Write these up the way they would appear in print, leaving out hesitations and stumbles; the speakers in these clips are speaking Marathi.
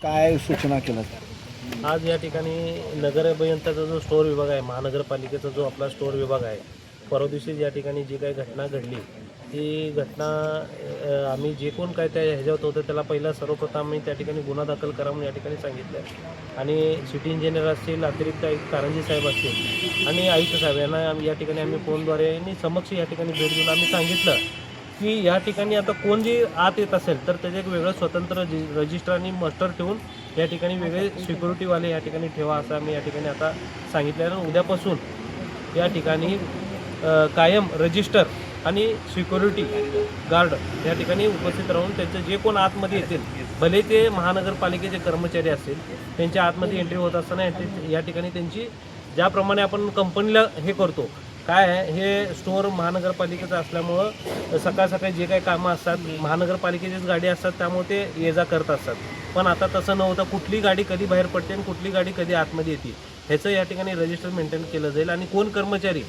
काय सूचना केल्या? आज या ठिकाणी नगर अभियंत्याचा जो स्टोअर विभाग आहे, महानगरपालिकेचा जो आपला स्टोअर विभाग आहे, परवा दिवशी या ठिकाणी जी काही घटना घडली ती घटना आम्ही जे कोण काय त्या ह्याच्यात होतं त्याला पहिला सर्वप्रथम आम्ही त्या ठिकाणी गुन्हा दाखल करा म्हणून या ठिकाणी सांगितलं आणि सिटी इंजिनियर असतील, अतिरिक्त आयुक्त कारंजी साहेब असतील आणि आयुक्त साहेब यांना या ठिकाणी आम्ही फोनद्वारे आणि समक्ष या ठिकाणी भेट देऊन आम्ही सांगितलं की या ठिकाणी आता कोण जे आत येत असेल तर त्याचे एक वेगळं स्वतंत्र रजिस्टर आणि मस्टर ठेवून या ठिकाणी वेगळे सिक्युरिटीवाले या ठिकाणी ठेवा असं आम्ही या ठिकाणी आता सांगितलं आहे. उद्यापासून या ठिकाणी कायम रजिस्टर आणि सिक्युरिटी गार्ड या ठिकाणी उपस्थित राहून त्यांचं जे कोण आतमध्ये येतील, भले ते महानगरपालिकेचे कर्मचारी असतील, त्यांच्या आतमध्ये एंट्री होत असताना या ठिकाणी त्यांची ज्याप्रमाणे आपण कंपनीला हे करतो काय आहे, हे स्टोअर महानगरपालिकेचं असल्यामुळं सकाळ सकाळी जे काही कामं असतात महानगरपालिकेचीच गाडी असतात त्यामुळे ते ये जा करत असतात. पण आता तसं नव्हतं, कुठली गाडी कधी बाहेर पडते आणि कुठली गाडी कधी आतमध्ये येते ह्याचं या ठिकाणी रजिस्टर मेंटेन केलं जाईल आणि कोण कर्मचारी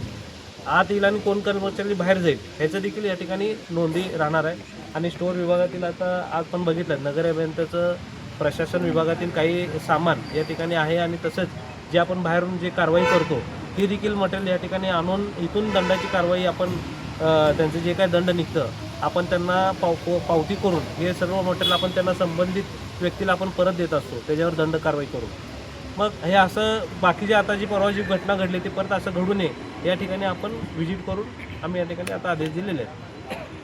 आत येईल आणि कोण कर्मचारी बाहेर जाईल ह्याचं देखील या ठिकाणी नोंदी राहणार आहे. आणि स्टोअर विभागातील आता आज पण बघितलं नगर अभियंत्याचं प्रशासन विभागातील काही सामान या ठिकाणी आहे आणि तसंच जे आपण बाहेरून जे कारवाई करतो ती देखील मटेरियल या ठिकाणी आणून इथून दंडाची कारवाई आपण त्यांचं जे काय दंड निघतं आपण त्यांना पावती करून हे सर्व मटेरियल आपण त्यांना संबंधित व्यक्तीला आपण परत देत असतो, त्याच्यावर दंड कारवाई करून. मग हे असं बाकीचे आता जी परवा जी घटना घडली ती परत असं घडू नये या ठिकाणी आपण व्हिजिट करून आम्ही या ठिकाणी आता आदेश दिलेले आहेत.